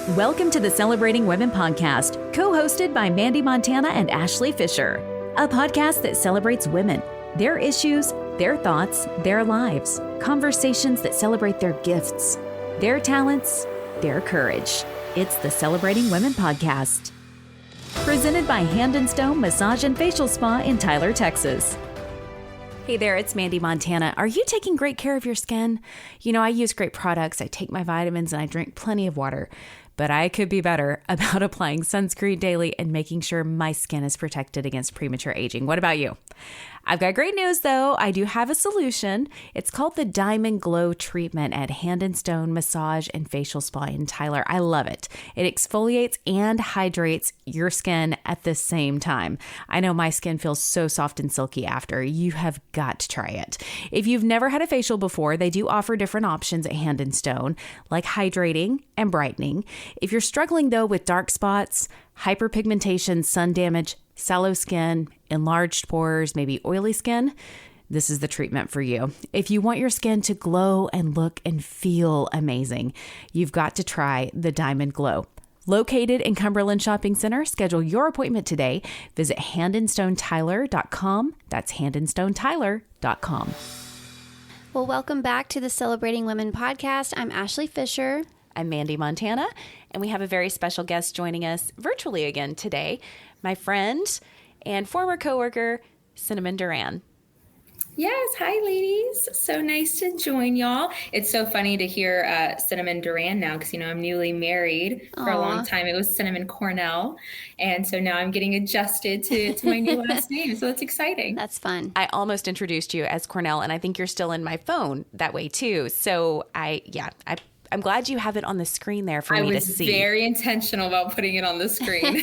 Welcome to the Celebrating Women podcast, co-hosted by Mandee Montana and Ashley Fisher, a podcast that celebrates women, their issues, their thoughts, their lives, conversations that celebrate their gifts, their talents, their courage. It's the Celebrating Women podcast. Presented by Hand & Stone Massage and Facial Spa in Tyler, Texas. Hey there, it's Mandee Montana. Are you taking great care of your skin? You know, I use great products, I take my vitamins, and I drink plenty of water. But I could be better about applying sunscreen daily and making sure my skin is protected against premature aging. What about you? I've got great news, though. I do have a solution. It's called the Diamond Glow Treatment at Hand & Stone Massage and Facial Spa in Tyler. I love it. It exfoliates and hydrates your skin at the same time. I know my skin feels so soft and silky after. You have got to try it. If you've never had a facial before, they do offer different options at Hand & Stone, like hydrating and brightening. If you're struggling, though, with dark spots, hyperpigmentation, sun damage, sallow skin, enlarged pores, maybe oily skin, this is the treatment for you. If you want your skin to glow and look and feel amazing, you've got to try the Diamond Glow. Located in Cumberland Shopping Center, schedule your appointment today. Visit handandstonetyler.com. That's handandstonetyler.com. Well, welcome back to the Celebrating Women podcast. I'm Ashley Fisher. I'm Mandee Montana, and we have a very special guest joining us virtually again today, my friend and former coworker, Cinnamon Duran. Yes. Hi, ladies. So nice to join y'all. It's so funny to hear Cinnamon Duran now because, you know, I'm newly married. For a long time. It was Cinnamon Cornell. And so now I'm getting adjusted to my new last name. So that's exciting. That's fun. I almost introduced you as Cornell, and I think you're still in my phone that way, too. So I'm glad you have it on the screen there for me to see. I was very intentional about putting it on the screen.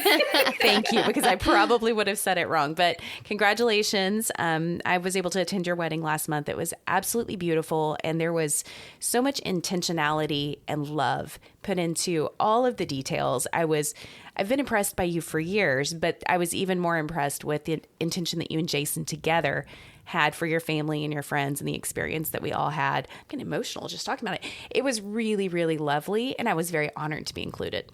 Thank you, because I probably would have said it wrong. But congratulations. I was able to attend your wedding last month. It was absolutely beautiful. And there was so much intentionality and love put into all of the details. I've been impressed by you for years, but I was even more impressed with the intention that you and Jason together had for your family and your friends and the experience that we all had. I'm getting emotional just talking about it. It was really, really lovely, and I was very honored to be included.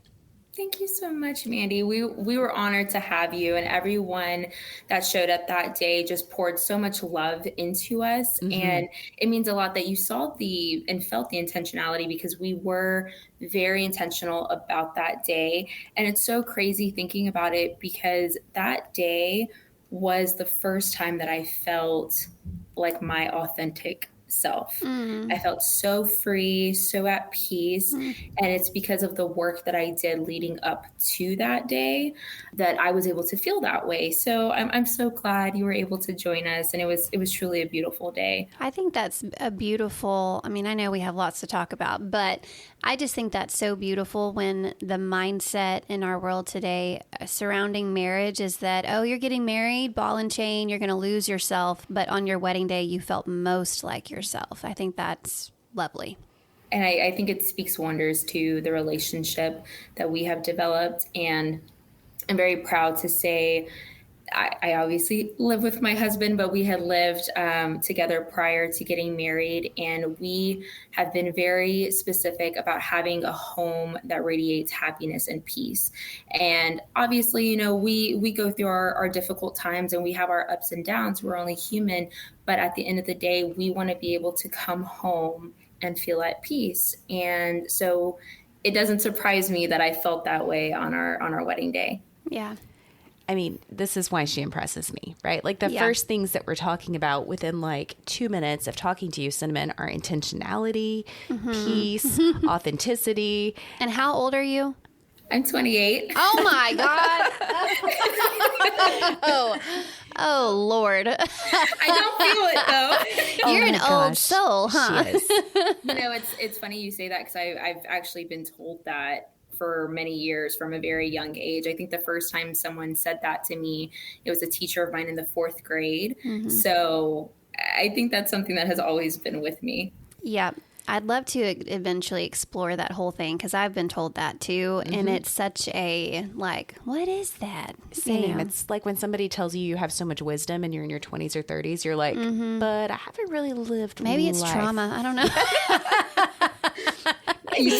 Thank you so much, Mandee. We were honored to have you, and everyone that showed up that day just poured so much love into us. Mm-hmm. And it means a lot that you saw and felt the intentionality, because we were very intentional about that day. And it's so crazy thinking about it, because that day was the first time that I felt like my authentic self. I felt so free, so at peace. And it's because of the work that I did leading up to that day that I was able to feel that way. So I'm so glad you were able to join us. And it was truly a beautiful day. I think that's a beautiful, I know we have lots to talk about, but I just think that's so beautiful when the mindset in our world today surrounding marriage is that, oh, you're getting married, ball and chain, you're going to lose yourself. But on your wedding day, you felt most like yourself. I think that's lovely. And I think it speaks wonders to the relationship that we have developed. And I'm very proud to say I obviously live with my husband, but we had lived together prior to getting married. And we have been very specific about having a home that radiates happiness and peace. And obviously, you know, we go through our difficult times and we have our ups and downs. We're only human. But at the end of the day, we want to be able to come home and feel at peace. And so it doesn't surprise me that I felt that way on our wedding day. Yeah. I mean, this is why she impresses me, right? Like the first things that we're talking about within like 2 minutes of talking to you, Cinnamon, are intentionality, peace, authenticity. And how old are you? I'm 28. Oh my God. Oh Lord. I don't feel it though. You're an old soul, huh? She is. You know, it's funny you say that, because I've actually been told that for many years from a very young age. I think the first time someone said that to me, it was a teacher of mine in the 4th grade. So I think that's something that has always been with me. Yeah. I'd love to eventually explore that whole thing, because I've been told that too. And it's such a, like, what is that? Same. You know? It's like when somebody tells you have so much wisdom and you're in your 20s or 30s, you're like, but I haven't really lived Maybe life. It's trauma. I don't know.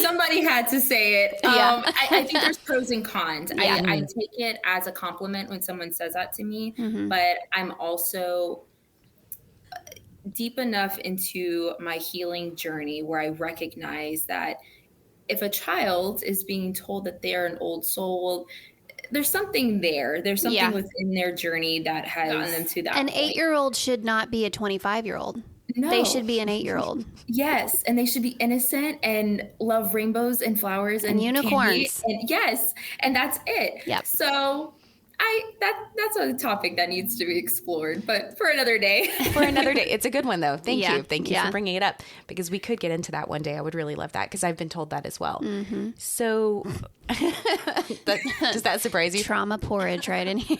Somebody had to say it. Yeah. I think there's pros and cons. Yeah. I take it as a compliment when someone says that to me, Mm-hmm. but I'm also deep enough into my healing journey where I recognize that if a child is being told that they're an old soul, there's something there. There's something within their journey that has gotten them to that An point. 8-year-old should not be a 25-year-old. No. They should be an 8-year-old. Yes, and they should be innocent and love rainbows and flowers and unicorns. And yes, and that's it. Yep. So that's a topic that needs to be explored, but for another day. For another day. It's a good one, though. Thank Yeah. you. Thank you for bringing it up, because we could get into that one day. I would really love that, because I've been told that as well. Mm-hmm. So does that surprise you? Trauma porridge right in here.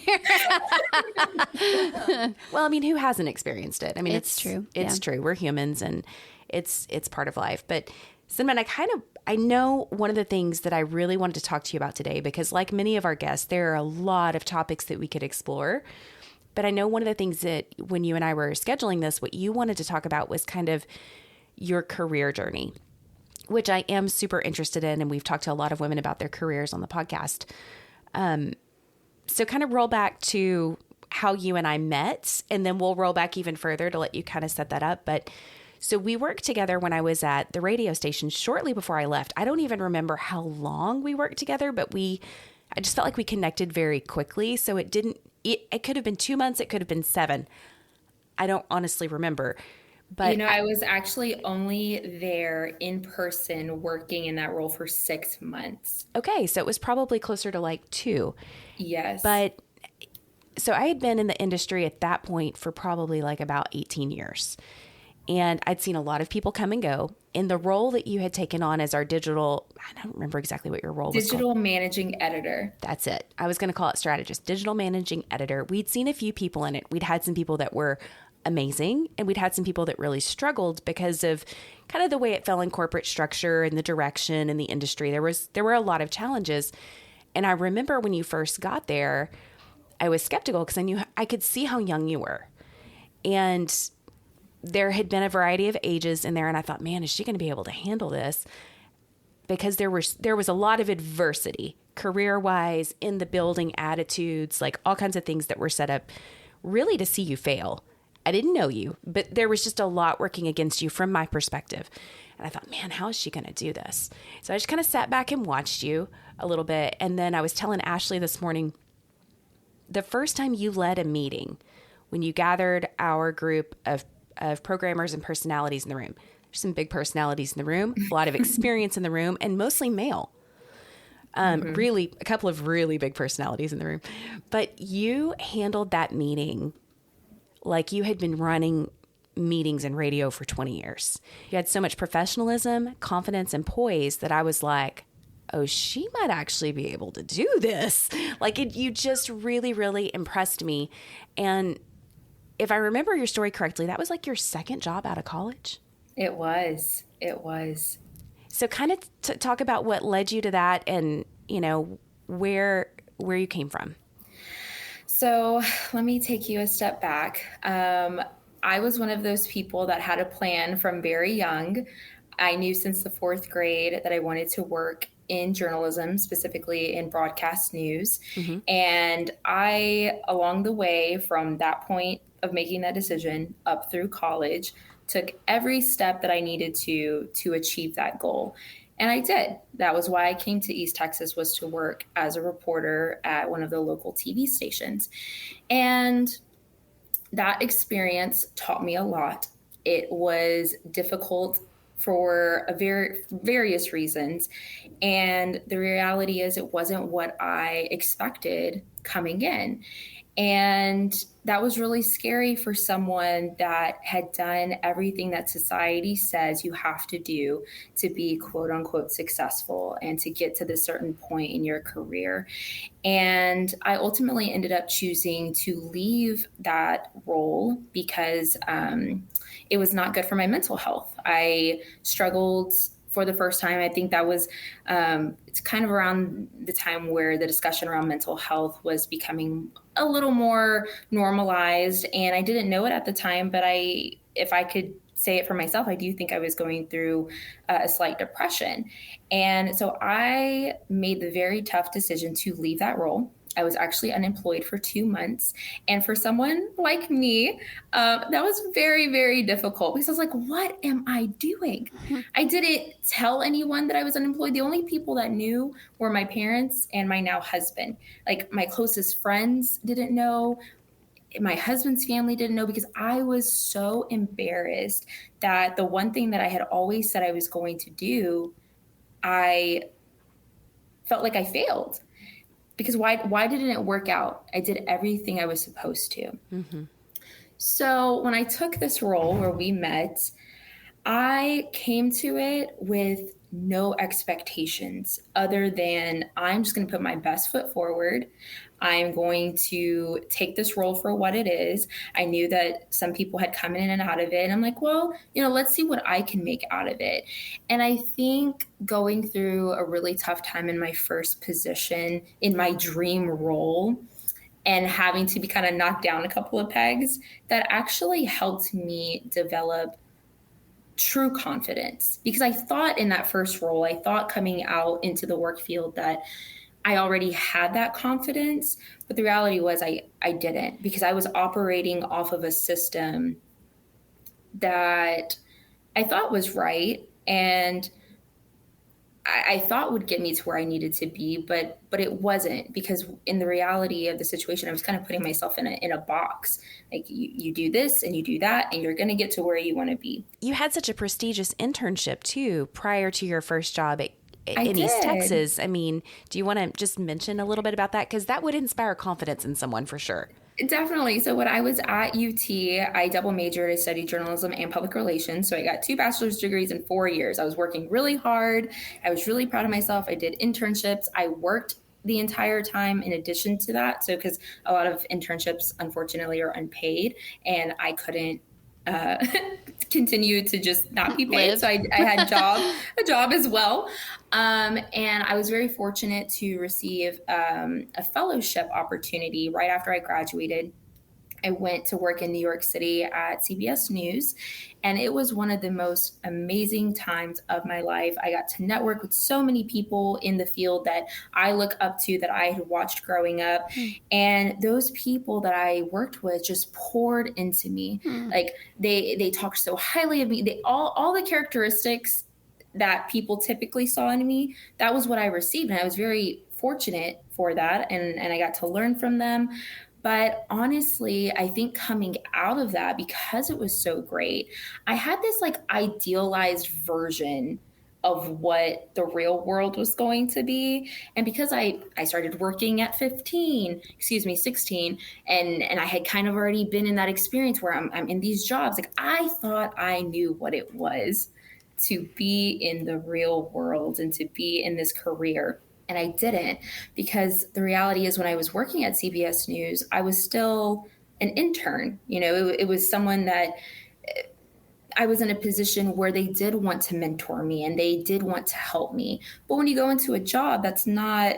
Well, I mean, who hasn't experienced it? I mean, It's true. It's true. We're humans, and it's part of life. But Cinnamon, I know one of the things that I really wanted to talk to you about today, because like many of our guests, there are a lot of topics that we could explore. But I know one of the things that when you and I were scheduling this, what you wanted to talk about was kind of your career journey, which I am super interested in. And we've talked to a lot of women about their careers on the podcast. So kind of roll back to how you and I met, and then we'll roll back even further to let you kind of set that up. But so we worked together when I was at the radio station shortly before I left. I don't even remember how long we worked together, but I just felt like we connected very quickly. So it could have been 2 months. It could have been 7. I don't honestly remember. But I was actually only there in person working in that role for 6 months. Okay. So it was probably closer to like 2. Yes. But so I had been in the industry at that point for probably like about 18 years. And I'd seen a lot of people come and go. In the role that you had taken on as our I don't remember exactly what your role was called. Digital managing editor. That's it. I was going to call it strategist, digital managing editor. We'd seen a few people in it. We'd had some people that were amazing, and we'd had some people that really struggled because of kind of the way it fell in corporate structure and the direction in the industry. There were a lot of challenges. And I remember when you first got there, I was skeptical because I could see how young you were. And there had been a variety of ages in there, and I thought, man, is she going to be able to handle this? Because there was a lot of adversity, career-wise, in the building, attitudes, like all kinds of things that were set up really to see you fail. I didn't know you, but there was just a lot working against you from my perspective. And I thought, man, how is she going to do this? So I just kind of sat back and watched you a little bit. And then I was telling Ashley this morning, the first time you led a meeting, when you gathered our group of programmers and personalities in the room. There's some big personalities in the room, a lot of experience in the room, and mostly male. Really, a couple of really big personalities in the room. But you handled that meeting like you had been running meetings in radio for 20 years. You had so much professionalism, confidence, and poise that I was like, oh, she might actually be able to do this. You just really, really impressed me. And if I remember your story correctly, that was like your second job out of college? It was. So kind of talk about what led you to that and, where you came from. So let me take you a step back. I was one of those people that had a plan from very young. I knew since the 4th grade that I wanted to work in journalism, specifically in broadcast news. Mm-hmm. And I, along the way from that point of making that decision up through college, took every step that I needed to achieve that goal. And I did. That was why I came to East Texas, was to work as a reporter at one of the local TV stations. And that experience taught me a lot. It was difficult for various reasons. And the reality is it wasn't what I expected coming in. And that was really scary for someone that had done everything that society says you have to do to be quote unquote successful and to get to this certain point in your career. And I ultimately ended up choosing to leave that role because it was not good for my mental health. I struggled for the first time. I think that was, it's kind of around the time where the discussion around mental health was becoming a little more normalized. And I didn't know it at the time, but if I could say it for myself, I do think I was going through a slight depression. And so I made the very tough decision to leave that role. I was actually unemployed for 2 months. And for someone like me, that was very, very difficult because I was like, what am I doing? I didn't tell anyone that I was unemployed. The only people that knew were my parents and my now husband. Like my closest friends didn't know. My husband's family didn't know because I was so embarrassed that the one thing that I had always said I was going to do, I felt like I failed. Because why didn't it work out? I did everything I was supposed to. Mm-hmm. So when I took this role where we met, I came to it with no expectations other than I'm just going to put my best foot forward. I'm going to take this role for what it is. I knew that some people had come in and out of it. And I'm like, well, let's see what I can make out of it. And I think going through a really tough time in my first position in my dream role and having to be kind of knocked down a couple of pegs, that actually helped me develop true confidence. Because I thought in that first role, I thought coming out into the work field that I already had that confidence, but the reality was I didn't, because I was operating off of a system that I thought was right and I thought would get me to where I needed to be, but it wasn't, because in the reality of the situation, I was kind of putting myself in a box. Like you do this and you do that, and you're going to get to where you want to be. You had such a prestigious internship too prior to your first job in did. East Texas. I mean, do you want to just mention a little bit about that? Because that would inspire confidence in someone for sure. Definitely. So when I was at UT, I double majored. I studied journalism and public relations. So I got 2 bachelor's degrees in 4 years. I was working really hard. I was really proud of myself. I did internships. I worked the entire time in addition to that. So because a lot of internships, unfortunately, are unpaid, and I couldn't continue to just not be paid. So I had a job as well. And I was very fortunate to receive a fellowship opportunity right after I graduated. I went to work in New York City at CBS News, and it was one of the most amazing times of my life. I got to network with so many people in the field that I look up to, that I had watched growing up. And those people that I worked with just poured into me. Like they talked so highly of me. They all the characteristics that people typically saw in me, that was what I received. And I was very fortunate for that. And I got to learn from them. But honestly, I think coming out of that, because it was so great, I had this like idealized version of what the real world was going to be. And because I started working at 16, and I had kind of already been in that experience where I'm in these jobs, like I thought I knew what it was to be in the real world and to be in this career. And I didn't, because the reality is when I was working at CBS News, I was still an intern. It was someone that I was in a position where they did want to mentor me and they did want to help me. But when you go into a job, that's not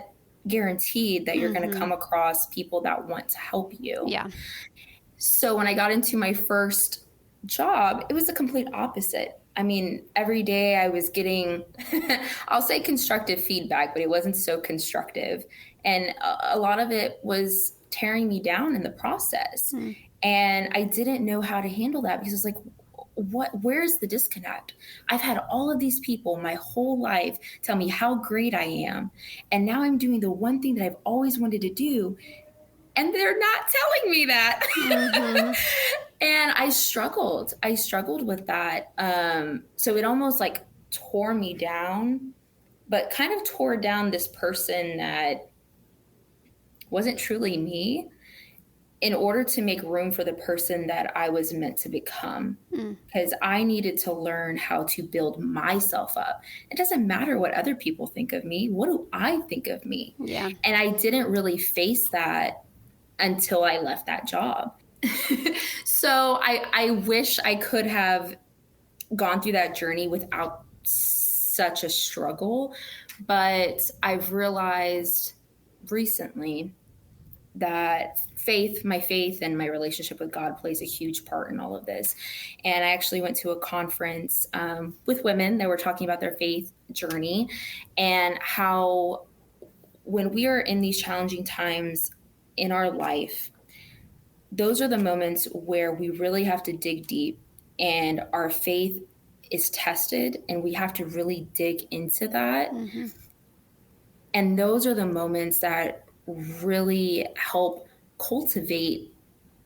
guaranteed that you're going to come across people that want to help you. Yeah. So when I got into my first job, it was the complete opposite. I mean, every day I was getting, I'll say constructive feedback, but it wasn't so constructive. And a lot of it was tearing me down in the process. And I didn't know how to handle that, because it's like, where's the disconnect? I've had all of these people my whole life tell me how great I am. And now I'm doing the one thing that I've always wanted to do, and they're not telling me that. And I struggled with that. So it almost like tore me down, but kind of tore down this person that wasn't truly me, in order to make room for the person that I was meant to become. Because I needed to learn how to build myself up. It doesn't matter what other people think of me. What do I think of me? Yeah. And I didn't really face that until I left that job. So I wish I could have gone through that journey without such a struggle. But I've realized recently that my faith and my relationship with God plays a huge part in all of this. And I actually went to a conference with women that were talking about their faith journey and how when we are in these challenging times in our life, those are the moments where we really have to dig deep and our faith is tested and we have to really dig into that. Mm-hmm. And those are the moments that really help cultivate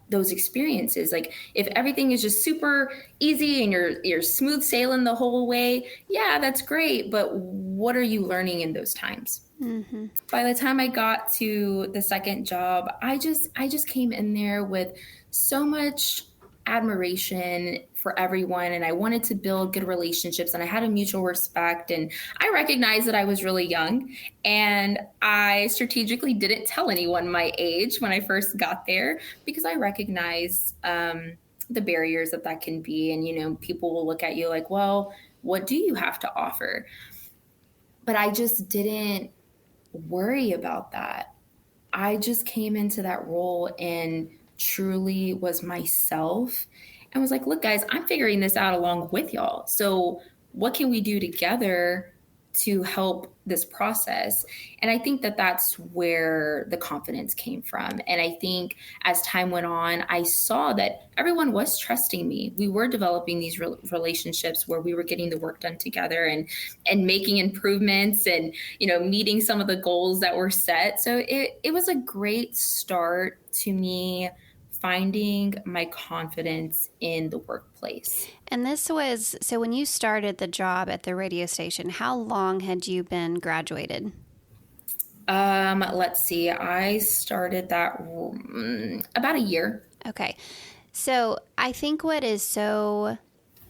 those experiences. Like if everything is just super easy and you're smooth sailing the whole way, yeah, that's great. But what are you learning in those times? Mm-hmm. By the time I got to the second job, I just came in there with so much admiration for everyone, and I wanted to build good relationships, and I had a mutual respect, and I recognized that I was really young, and I strategically didn't tell anyone my age when I first got there because I recognized the barriers that can be, and people will look at you like, well, what do you have to offer? But I just didn't worry about that. I just came into that role and truly was myself and was like, look, guys, I'm figuring this out along with y'all. So what can we do together to help this process? And I think that that's where the confidence came from. And I think as time went on, I saw that everyone was trusting me. We were developing these relationships where we were getting the work done together and making improvements and, meeting some of the goals that were set. So it was a great start to me finding my confidence in the workplace. And this was, so when you started the job at the radio station, how long had you been graduated? Let's see. I started that about a year. Okay. So I think what is so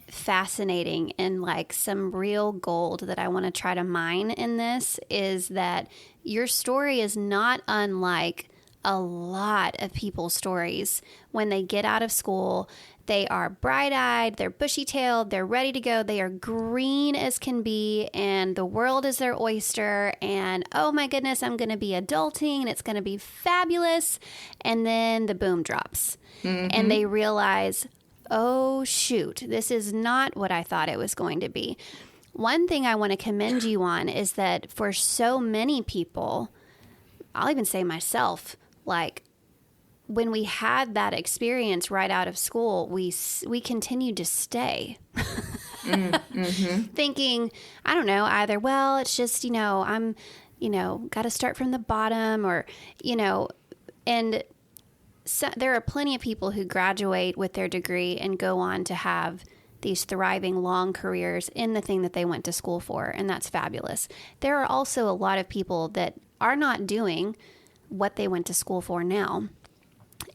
fascinating and like some real gold that I want to try to mine in this is that your story is not unlike a lot of people's stories. When they get out of school, they are bright-eyed, they're bushy-tailed, they're ready to go, they are green as can be, and the world is their oyster, and oh my goodness, I'm going to be adulting, and it's going to be fabulous, and then the boom drops. Mm-hmm. And they realize, oh shoot, this is not what I thought it was going to be. One thing I want to commend you on is that for so many people, I'll even say myself, like when we had that experience right out of school, we continued to stay mm-hmm. thinking, I don't know, either, well, it's just, I'm, got to start from the bottom or, and so there are plenty of people who graduate with their degree and go on to have these thriving long careers in the thing that they went to school for. And that's fabulous. There are also a lot of people that are not doing what they went to school for now.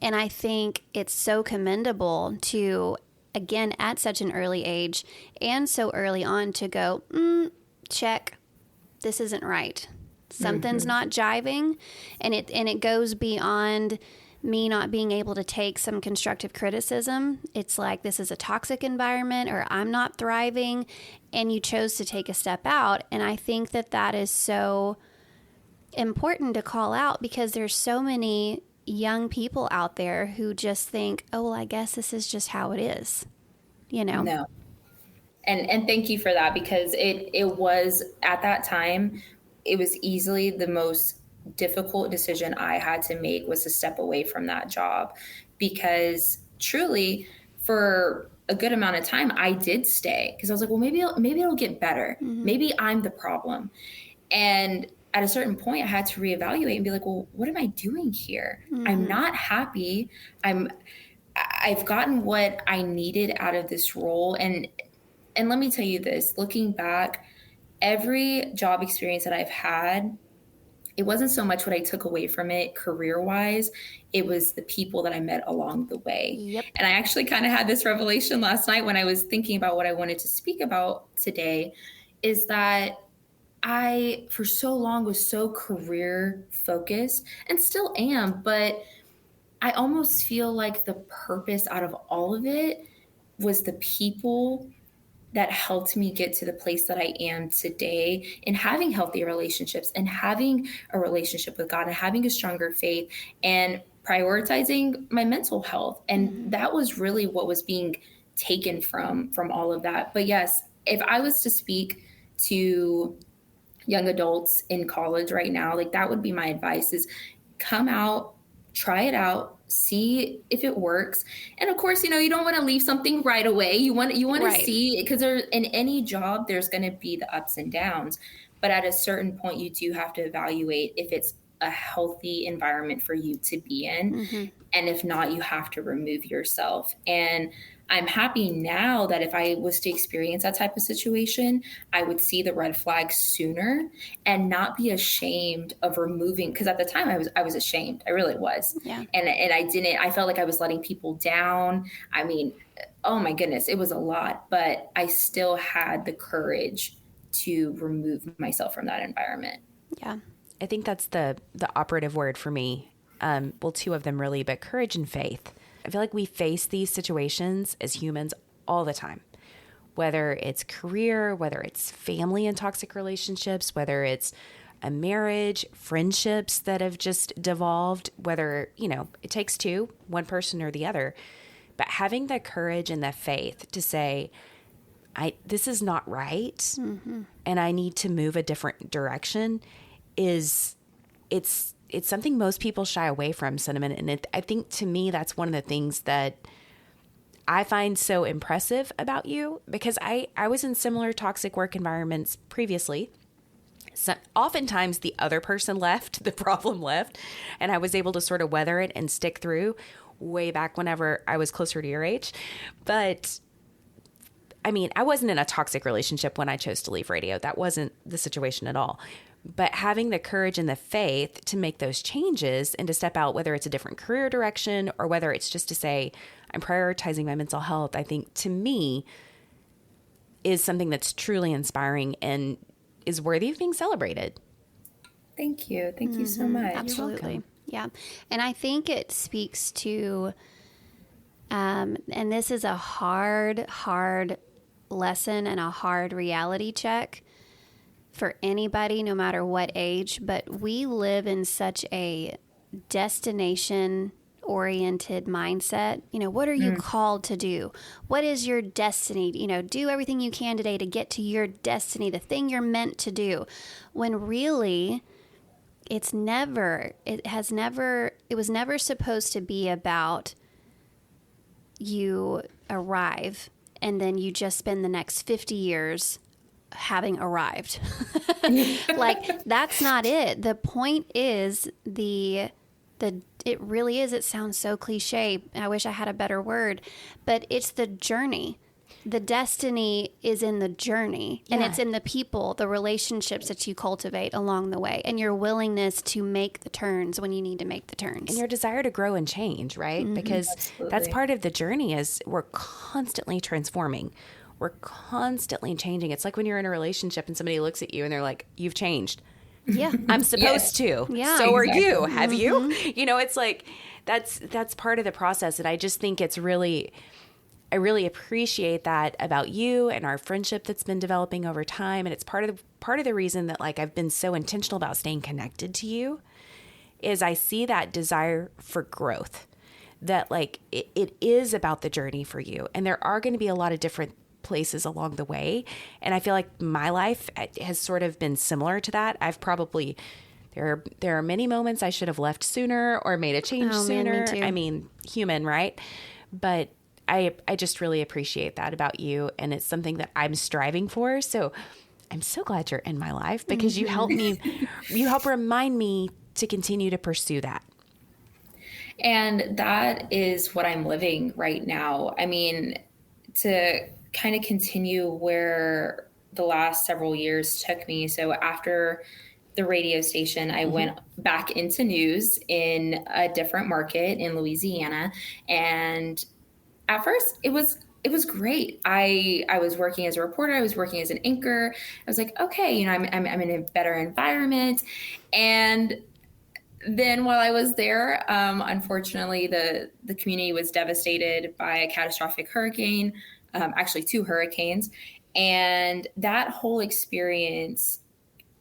And I think it's so commendable to, again, at such an early age and so early on to go, check, this isn't right. Something's mm-hmm. not jiving. And it goes beyond me not being able to take some constructive criticism. It's like, this is a toxic environment or I'm not thriving. And you chose to take a step out. And I think that is so important to call out because there's so many young people out there who just think, oh, well, I guess this is just how it is, No. And thank you for that because it was at that time, it was easily the most difficult decision I had to make was to step away from that job because truly for a good amount of time, I did stay because I was like, well, maybe it'll get better. Mm-hmm. Maybe I'm the problem. And at a certain point, I had to reevaluate and be like, well, what am I doing here? Mm-hmm. I'm not happy. I've gotten what I needed out of this role. And let me tell you this, looking back, every job experience that I've had, it wasn't so much what I took away from it career-wise. It was the people that I met along the way. Yep. And I actually kind of had this revelation last night when I was thinking about what I wanted to speak about today, is that I, for so long, was so career focused and still am, but I almost feel like the purpose out of all of it was the people that helped me get to the place that I am today in having healthy relationships and having a relationship with God and having a stronger faith and prioritizing my mental health. And that was really what was being taken from all of that. But yes, if I was to speak to young adults in college right now, like that would be my advice, is come out, try it out, see if it works. And of course, you don't want to leave something right away. You want to see, because in any job, there's going to be the ups and downs. But at a certain point, you do have to evaluate if it's a healthy environment for you to be in. And if not, you have to remove yourself. And I'm happy now that if I was to experience that type of situation, I would see the red flags sooner and not be ashamed of removing. Because at the time I was ashamed. I really was. Yeah. And I felt like I was letting people down. I mean, oh my goodness, it was a lot, but I still had the courage to remove myself from that environment. Yeah. I think that's the operative word for me. Well, two of them really, but courage and faith. I feel like we face these situations as humans all the time, whether it's career, whether it's family and toxic relationships, whether it's a marriage, friendships that have just devolved, whether, it takes two, one person or the other. But having the courage and the faith to say, this is not right, and I need to move a different direction it's something most people shy away from, Cinnamon. And I think to me, that's one of the things that I find so impressive about you, because I was in similar toxic work environments previously. So oftentimes the other person left, the problem left, and I was able to sort of weather it and stick through way back whenever I was closer to your age. But I mean, I wasn't in a toxic relationship when I chose to leave radio. That wasn't the situation at all. But having the courage and the faith to make those changes and to step out, whether it's a different career direction or whether it's just to say, I'm prioritizing my mental health, I think to me is something that's truly inspiring and is worthy of being celebrated. Thank you. Thank you so much. Absolutely. Yeah. And I think it speaks to, and this is a hard lesson and a hard reality check for anybody, no matter what age, but we live in such a destination-oriented mindset. What are you called to do? What is your destiny? Do everything you can today to get to your destiny, the thing you're meant to do. When really, it was never supposed to be about you arrive and then you just spend the next 50 years having arrived. Like, that's not it. The point is it really is. It sounds so cliche. I wish I had a better word, but it's the journey. The destiny is in the journey, and it's in the people, the relationships that you cultivate along the way, and your willingness to make the turns when you need to make the turns. And your desire to grow and change, right? Because that's part of the journey, is we're constantly transforming. We're constantly changing. It's like when you're in a relationship and somebody looks at you and they're like, you've changed. Yeah. I'm supposed to. Yeah. So are you. Have you? It's like, that's part of the process. And I just think I really appreciate that about you and our friendship that's been developing over time. And it's part of the reason that, like, I've been so intentional about staying connected to you, is I see that desire for growth, that like it is about the journey for you. And there are going to be a lot of different places along the way. And I feel like my life has sort of been similar to that. There are many moments I should have left sooner or made a change sooner. Man, me too. I mean, human, right? But I just really appreciate that about you. And it's something that I'm striving for. So I'm so glad you're in my life, because you help remind me to continue to pursue that. And that is what I'm living right now. I mean, to kind of continue where the last several years took me. So after the radio station, I went back into news in a different market in Louisiana. And at first it was great. I was working as a reporter. I was working as an anchor. I was like, okay, I'm in a better environment. And then while I was there, unfortunately, the community was devastated by a catastrophic hurricane, actually 2 hurricanes. And that whole experience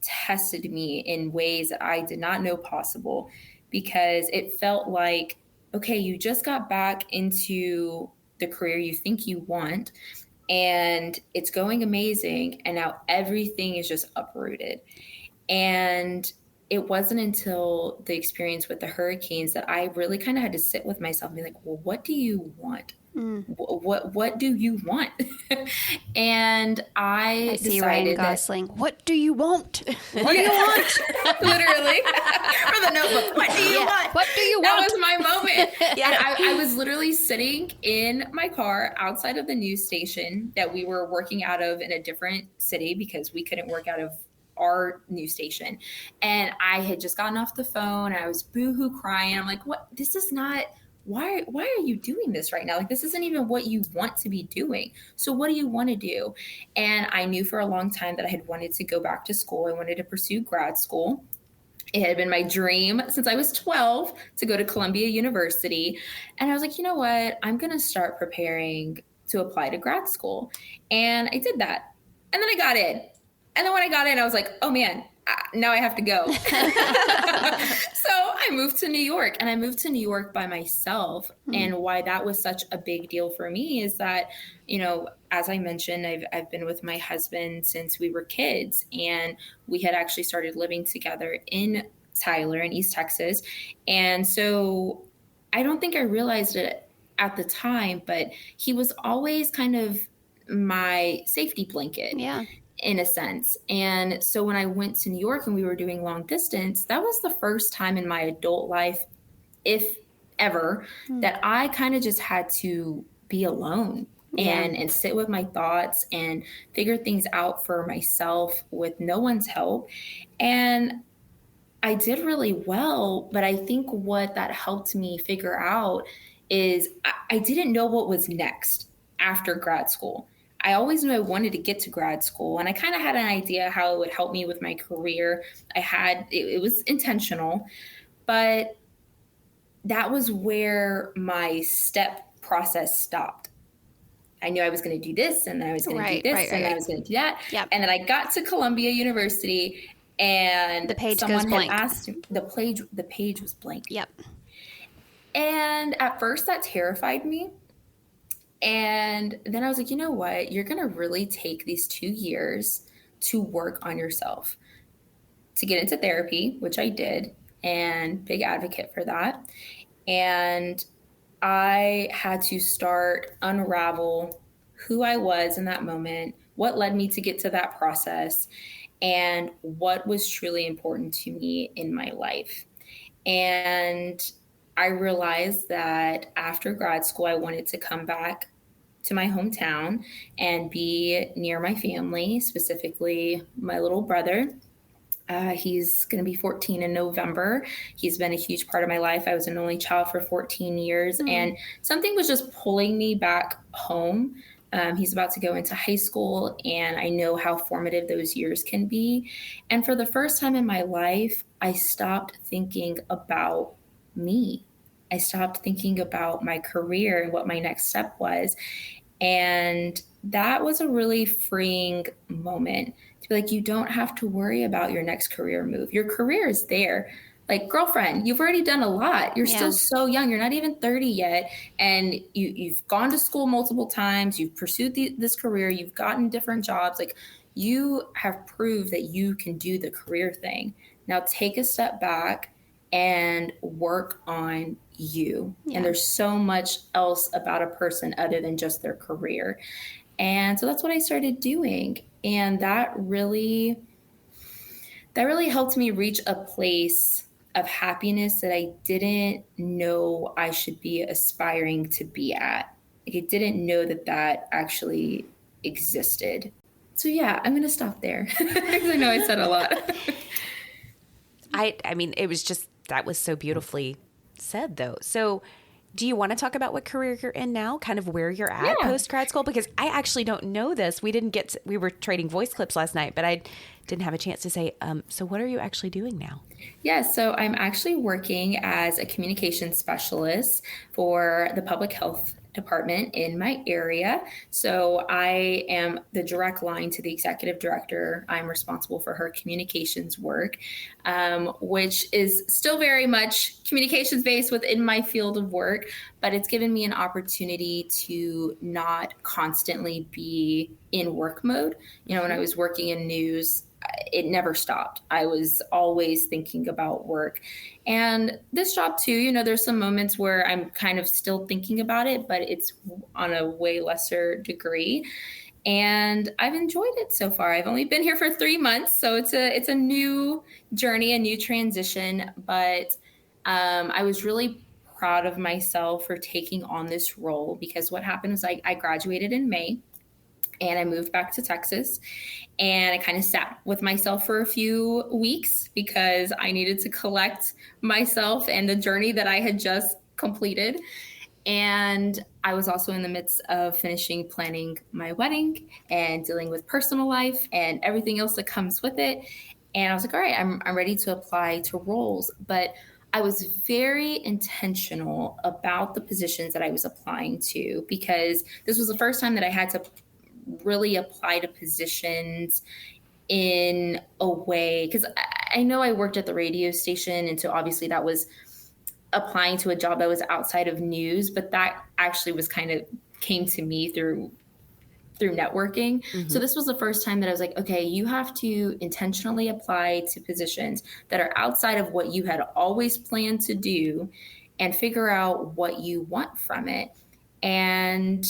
tested me in ways that I did not know possible, because it felt like, okay, you just got back into the career you think you want, and it's going amazing. And now everything is just uprooted. And it wasn't until the experience with the hurricanes that I really kind of had to sit with myself and be like, well, what do you want? What do you want? And I see decided Ryan Gosling. What do you want? What do you want? Literally. For the Notebook. What do you want? What do you That want? was my moment. And I was literally sitting in my car outside of the news station that we were working out of in a different city because we couldn't work out of our news station. And I had just gotten off the phone and I was boohoo crying. I'm like, what? This is not... Why are you doing this right now? Like, this isn't even what you want to be doing. So what do you want to do? And I knew for a long time that I had wanted to go back to school. I wanted to pursue grad school. It had been my dream since I was 12 to go to Columbia University. And I was like, you know what? I'm going to start preparing to apply to grad school. And I did that. And then I got in. And then when I got in, I was like, oh man, now I have to go. So I moved to New York, and I moved to New York by myself. And why that was such a big deal for me is that, you know, as I mentioned, I've been with my husband since we were kids, and we had actually started living together in Tyler in East Texas. And so I don't think I realized it at the time, but he was always kind of my safety blanket. Yeah. In a sense. And so when I went to New York and we were doing long distance, that was the first time in my adult life, if ever, that I kind of just had to be alone and sit with my thoughts and figure things out for myself with no one's help. And I did really well, but I think what that helped me figure out is I didn't know what was next after grad school. I always knew I wanted to get to grad school, and I kind of had an idea how it would help me with my career. It was intentional, but that was where my step process stopped. I knew I was going to do this, and then I was going to do this, and then I was going to do that. Yep. And then I got to Columbia University, and the page someone goes blank. had asked me, the page was blank. Yep. And at first that terrified me. And then I was like, you know what? You're going to really take these 2 years to work on yourself, to get into therapy, which I did, and big advocate for that. And I had to start unravel who I was in that moment, what led me to get to that process, and what was truly important to me in my life. And I realized that after grad school, I wanted to come back to my hometown and be near my family, specifically my little brother. He's going to be 14 in November. He's been a huge part of my life. I was an only child for 14 years, and something was just pulling me back home. He's about to go into high school, and I know how formative those years can be. And for the first time in my life, I stopped thinking about me. I stopped thinking about my career and what my next step was. And that was a really freeing moment to be like, you don't have to worry about your next career move. Your career is there. Like, girlfriend, you've already done a lot. You're still so young. You're not even 30 yet. And you've gone to school multiple times. You've pursued this career. You've gotten different jobs. Like, you have proved that you can do the career thing. Now take a step back and work on you. Yeah. And there's so much else about a person other than just their career. And so that's what I started doing. And that really helped me reach a place of happiness that I didn't know I should be aspiring to be at. Like, I didn't know that actually existed. So yeah, I'm going to stop there because I know I said a lot. I mean, it was just, that was so beautifully said though. So do you want to talk about what career you're in now, kind of where you're at post grad school? Because I actually don't know this. We were trading voice clips last night, but I didn't have a chance to say, so what are you actually doing now? Yeah, so I'm actually working as a communication specialist for the public health department in my area. So I am the direct line to the executive director. I'm responsible for her communications work, which is still very much communications based within my field of work, but it's given me an opportunity to not constantly be in work mode. You know, when I was working in news, it never stopped. I was always thinking about work. And this job too, you know, there's some moments where I'm kind of still thinking about it, but it's on a way lesser degree. And I've enjoyed it so far. I've only been here for 3 months, so it's a new journey, a new transition. But I was really proud of myself for taking on this role, because what happened was I graduated in May and I moved back to Texas. And I kind of sat with myself for a few weeks because I needed to collect myself and the journey that I had just completed. And I was also in the midst of finishing planning my wedding and dealing with personal life and everything else that comes with it. And I was like, all right, I'm ready to apply to roles. But I was very intentional about the positions that I was applying to, because this was the first time that I had to really apply to positions in a way, because I know I worked at the radio station, and so obviously that was applying to a job that was outside of news, but that actually was kind of came to me through networking. Mm-hmm. So this was the first time that I was like, okay, you have to intentionally apply to positions that are outside of what you had always planned to do and figure out what you want from it. And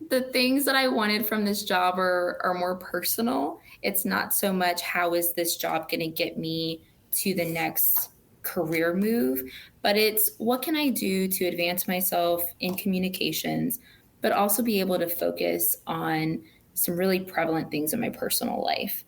the things that I wanted from this job are more personal. It's not so much how is this job going to get me to the next career move, but it's what can I do to advance myself in communications, but also be able to focus on some really prevalent things in my personal life.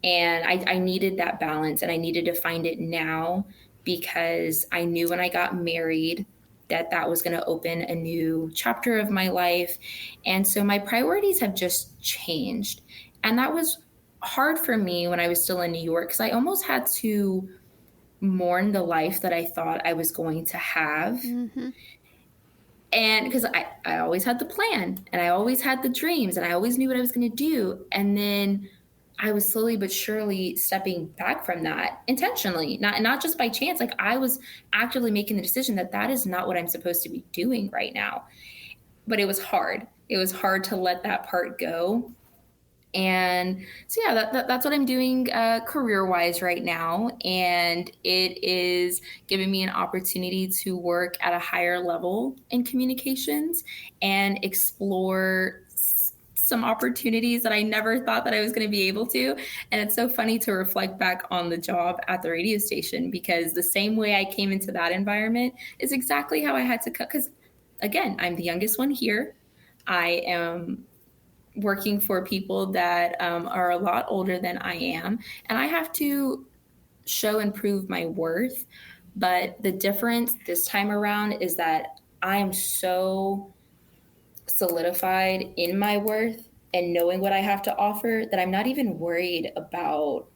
And I needed that balance, and I needed to find it now, because I knew when I got married that was going to open a new chapter of my life. And so my priorities have just changed. And that was hard for me when I was still in New York, because I almost had to mourn the life that I thought I was going to have. Mm-hmm. And because I always had the plan, and I always had the dreams, and I always knew what I was going to do. And then I was slowly but surely stepping back from that intentionally, not just by chance. Like, I was actively making the decision that is not what I'm supposed to be doing right now. But it was hard. It was hard to let that part go. And so, yeah, that's what I'm doing career-wise right now. And it is giving me an opportunity to work at a higher level in communications and explore some opportunities that I never thought that I was going to be able to. And it's so funny to reflect back on the job at the radio station, because the same way I came into that environment is exactly how I had to cut. Because again, I'm the youngest one here. I am working for people that are a lot older than I am, and I have to show and prove my worth. But the difference this time around is that I am so solidified in my worth and knowing what I have to offer that I'm not even worried about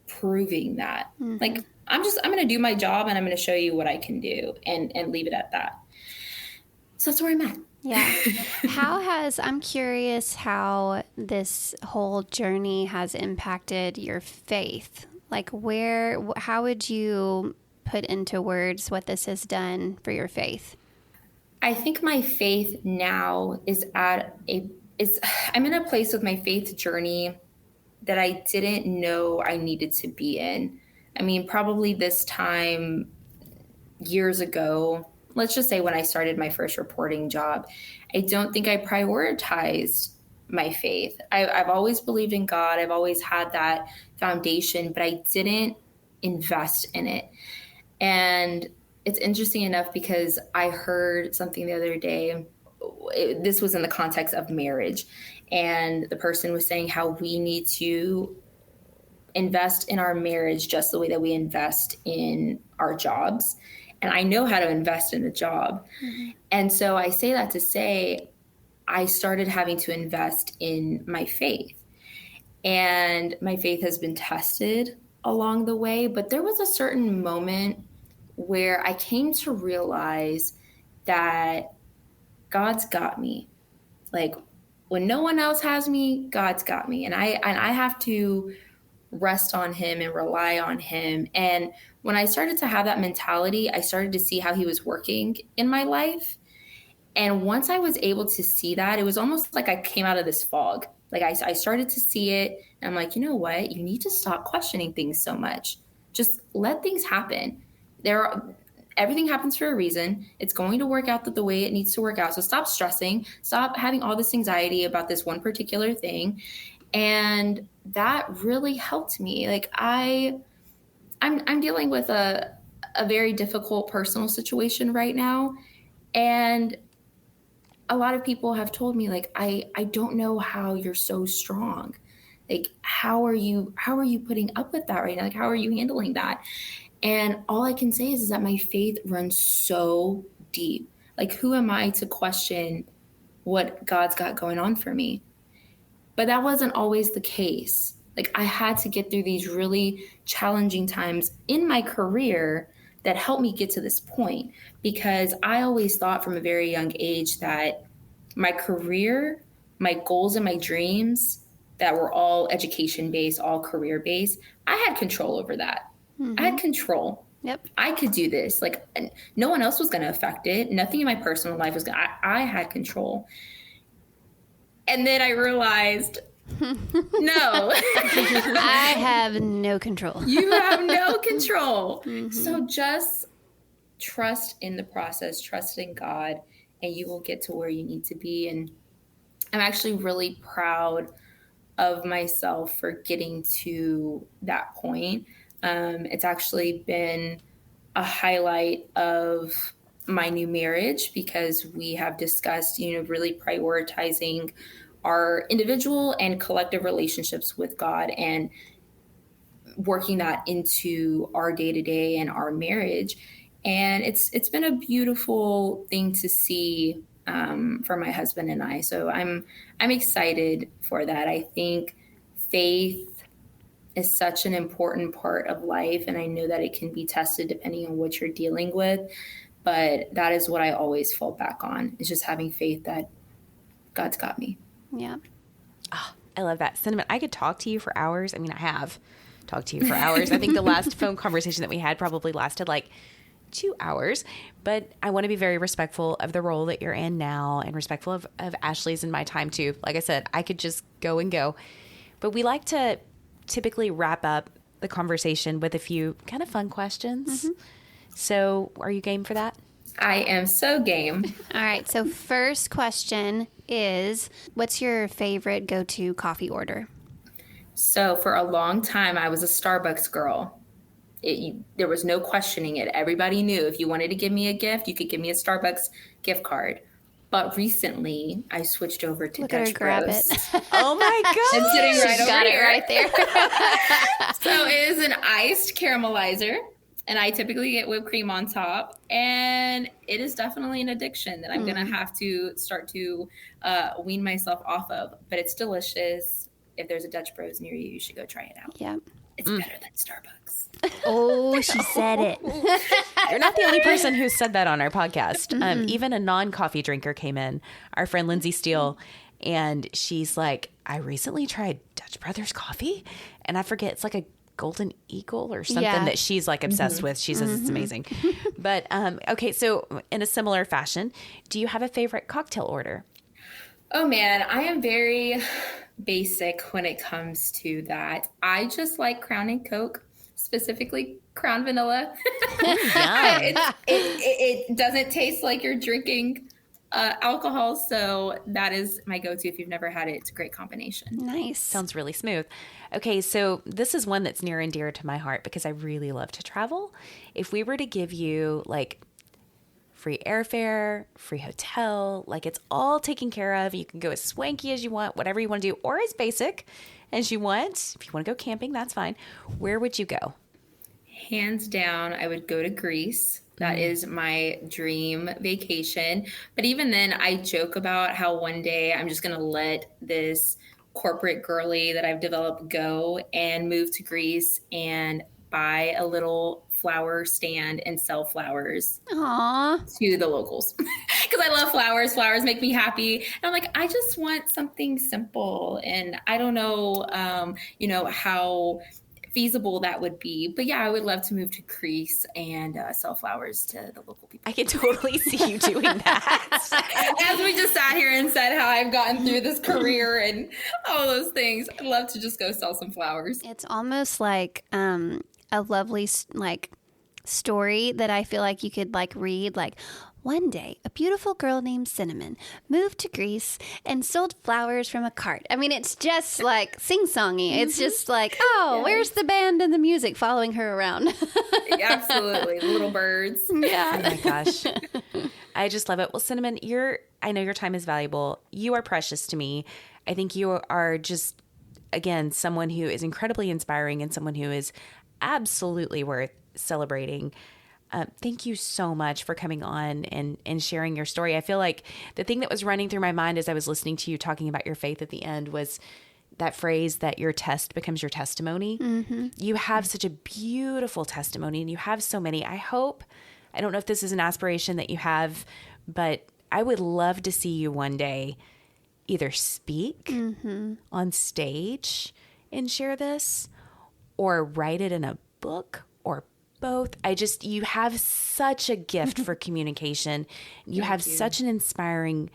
proving that. Mm-hmm. Like, I'm going to do my job, and I'm going to show you what I can do, and leave it at that. So that's where I'm at. Yeah. I'm curious how this whole journey has impacted your faith. Like, how would you put into words what this has done for your faith? I think my faith now I'm in a place with my faith journey that I didn't know I needed to be in. I mean, probably this time years ago, let's just say when I started my first reporting job, I don't think I prioritized my faith. I've always believed in God. I've always had that foundation, but I didn't invest in it. And it's interesting enough, because I heard something the other day. This was in the context of marriage. And the person was saying how we need to invest in our marriage just the way that we invest in our jobs. And I know how to invest in a job. Mm-hmm. And so I say that to say, I started having to invest in my faith. And my faith has been tested along the way. But there was a certain moment where I came to realize that God's got me. Like, when no one else has me, God's got me. And I have to rest on him and rely on him. And when I started to have that mentality, I started to see how he was working in my life. And once I was able to see that, it was almost like I came out of this fog. Like I started to see it, and I'm like, you know what? You need to stop questioning things so much. Just let things happen. Everything happens for a reason. It's going to work out the way it needs to work out. So stop stressing. Stop having all this anxiety about this one particular thing. And that really helped me. Like I'm dealing with a very difficult personal situation right now, and a lot of people have told me, like, I don't know how you're so strong. Like, how are you putting up with that right now? Like, how are you handling that? And all I can say is that my faith runs so deep. Like, who am I to question what God's got going on for me? But that wasn't always the case. Like, I had to get through these really challenging times in my career that helped me get to this point, because I always thought from a very young age that my career, my goals and my dreams that were all education based, all career based, I had control over that. Mm-hmm. I had control. Yep. I could do this. Like, no one else was going to affect it. Nothing in my personal life was I had control. And then I realized, no. I have no control. You have no control. Mm-hmm. So just trust in the process, trust in God, and you will get to where you need to be. And I'm actually really proud of myself for getting to that point. It's actually been a highlight of my new marriage, because we have discussed, really prioritizing our individual and collective relationships with God and working that into our day-to-day and our marriage. And it's been a beautiful thing to see for my husband and I. So I'm excited for that. I think faith is such an important part of life, and I know that it can be tested depending on what you're dealing with. But that is what I always fall back on, is just having faith that God's got me. Yeah. Oh, I love that. Cinnamon, I could talk to you for hours. I mean, I have talked to you for hours. I think the last phone conversation that we had probably lasted like 2 hours, but I want to be very respectful of the role that you're in now, and respectful of Ashley's and my time too. Like I said, I could just go and go, but we like to typically wrap up the conversation with a few kind of fun questions. Mm-hmm. So are you game for that? I am so game. All right. So first question is, what's your favorite go-to coffee order? So for a long time, I was a Starbucks girl. There was no questioning it. Everybody knew if you wanted to give me a gift, you could give me a Starbucks gift card. But recently, I switched over to Dutch grab Bros. It. Oh my God! It's sitting right over got here. It right there. So it is an iced caramelizer, and I typically get whipped cream on top. And it is definitely an addiction that I'm going to have to start to wean myself off of. But it's delicious. If there's a Dutch Bros near you, you should go try it out. Yeah. It's better than Starbucks. Oh, she said it. You're not the only person who said that on our podcast. Even a non-coffee drinker came in, our friend Lindsay Steele, and she's like, I recently tried Dutch Brothers coffee, and I forget, it's like a Golden Eagle or something that she's like obsessed with. She says it's amazing. But okay, so in a similar fashion, do you have a favorite cocktail order? Oh man, I am very basic when it comes to that. I just like Crown and Coke, specifically Crown Vanilla. It doesn't taste like you're drinking alcohol, so that is my go-to. If you've never had it, it's a great combination. Nice. Sounds really smooth. Okay, so this is one that's near and dear to my heart because I really love to travel. If we were to give you like free airfare, free hotel, like it's all taken care of. You can go as swanky as you want, whatever you want to do, or as basic as you want. If you want to go camping, that's fine. Where would you go? Hands down, I would go to Greece. That is my dream vacation. But even then, I joke about how one day I'm just going to let this corporate girly that I've developed go and move to Greece and buy a little flower stand and sell flowers Aww. to the locals because I love flowers. Flowers make me happy. And I'm like, I just want something simple. And I don't know, how feasible that would be. But yeah, I would love to move to Greece and sell flowers to the local people. I can totally see you doing that. As we just sat here and said how I've gotten through this career and all those things, I'd love to just go sell some flowers. It's almost like a lovely story that I feel like you could read. One day, a beautiful girl named Cinnamon moved to Greece and sold flowers from a cart. I mean, it's just sing-songy. It's just yes. Where's the band and the music following her around? Absolutely. Little birds. Yeah. Oh my gosh. I just love it. Well, Cinnamon, I know your time is valuable. You are precious to me. I think you are just, again, someone who is incredibly inspiring and someone who is absolutely worth celebrating. Thank you so much for coming on and sharing your story. I feel like the thing that was running through my mind as I was listening to you talking about your faith at the end was that phrase that your test becomes your testimony. Mm-hmm. You have such a beautiful testimony and you have so many. I don't know if this is an aspiration that you have, but I would love to see you one day either speak on stage and share this or write it in a book or both. You have such a gift for communication. You have such an inspiring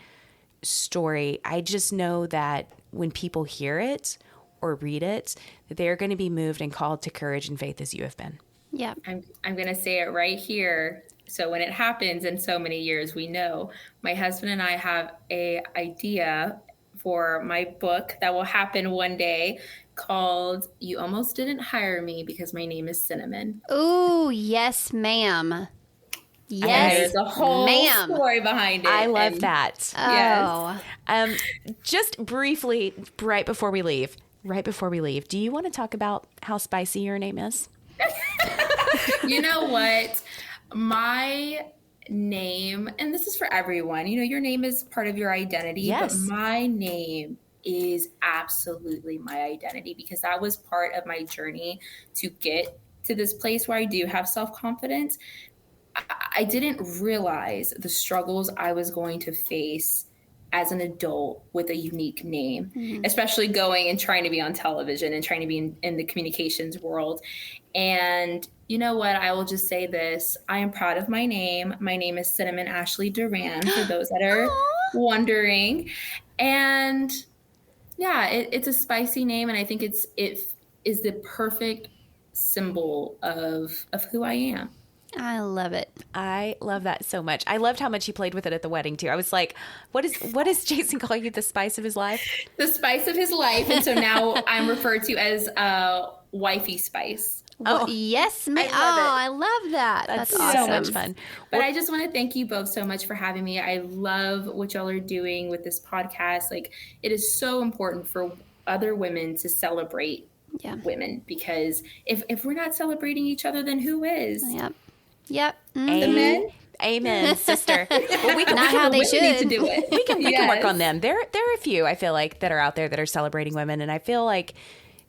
story. I just know that when people hear it or read it, that they're going to be moved and called to courage and faith as you have been. Yeah. I'm going to say it right here. So when it happens in so many years, we know my husband and I have a idea for my book that will happen one day called You Almost Didn't Hire Me Because My Name is Cinnamon. Ooh, yes, ma'am. Yes, there's a whole story behind it. I love that. Oh. Yes. Just briefly, right before we leave, do you want to talk about how spicy your name is? You know what? My name, and this is for everyone, your name is part of your identity, yes. But my name is absolutely my identity because that was part of my journey to get to this place where I do have self-confidence. I didn't realize the struggles I was going to face as an adult with a unique name, especially going and trying to be on television and trying to be in the communications world. And you know what? I will just say this. I am proud of my name. My name is Cinnamon Ashley Duran, for those that are wondering. And yeah, it's a spicy name. And I think it is the perfect symbol of who I am. I love it. I love that so much. I loved how much you played with it at the wedding too. I was like, what does Jason call you? The spice of his life? The spice of his life. And so now I'm referred to as Wifey Spice. Oh, yes, ma'am. I love that. That's awesome. So much fun. But I just want to thank you both so much for having me. I love what y'all are doing with this podcast. It is so important for other women to celebrate women because if we're not celebrating each other, then who is? Yep. Amen. Amen, sister. Well, we can, Not how they should. Need to do it. We can work on them. There are a few, I feel like, that are out there that are celebrating women, and I feel like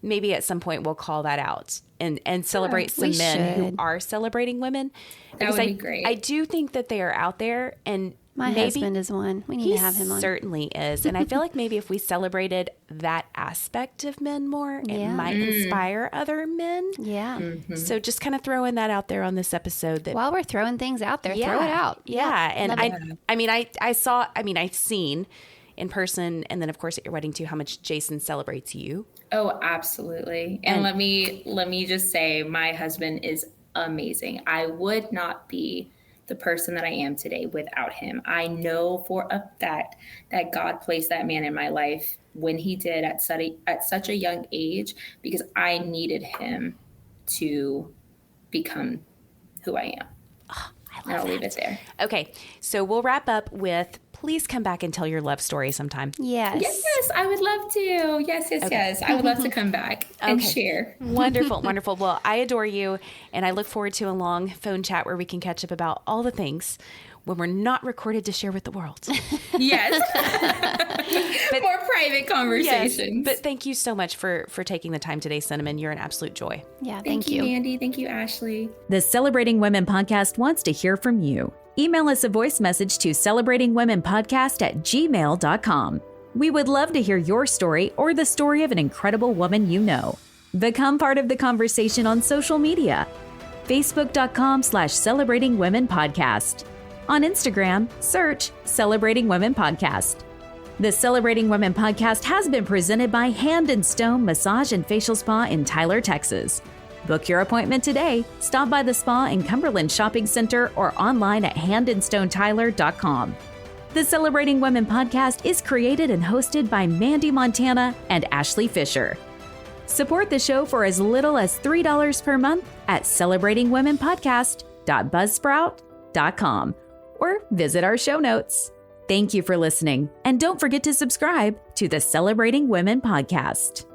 maybe at some point we'll call that out and celebrate some men who are celebrating women. That would be great. I do think that they are out there, and my husband is one. We need to have him on. He certainly is. And I feel like maybe if we celebrated that aspect of men more, it might inspire other men. Yeah. Mm-hmm. So just kind of throwing that out there on this episode. That while we're throwing things out there, throw it out. Yeah. And I've seen in person, and then of course at your wedding too, how much Jason celebrates you. Oh, absolutely. And let me just say, my husband is amazing. I would not be the person that I am today without him. I know for a fact that God placed that man in my life when he did at such a young age, because I needed him to become who I am. Oh, I'll leave it there. Okay. So we'll wrap up with, please come back and tell your love story sometime. Yes. Yes, I would love to. Yes. I would love to come back and share. Wonderful. Well, I adore you, and I look forward to a long phone chat where we can catch up about all the things. when we're not recorded to share with the world. Yes. But, more private conversations. Yes, but thank you so much for taking the time today, Cinnamon. You're an absolute joy. Yeah, thank you, Mandee. Thank you, Ashley. The Celebrating Women podcast wants to hear from you. Email us a voice message to celebratingwomenpodcast@gmail.com. We would love to hear your story or the story of an incredible woman you know. Become part of the conversation on social media. Facebook.com/celebratingwomenpodcast. On Instagram, search Celebrating Women Podcast. The Celebrating Women podcast has been presented by Hand and Stone Massage and Facial Spa in Tyler, Texas. Book your appointment today. Stop by the spa in Cumberland Shopping Center or online at handandstonetyler.com. The Celebrating Women podcast is created and hosted by Mandee Montana and Ashley Fisher. Support the show for as little as $3 per month at celebratingwomenpodcast.buzzsprout.com or visit our show notes. Thank you for listening, and don't forget to subscribe to the Celebrating Women podcast.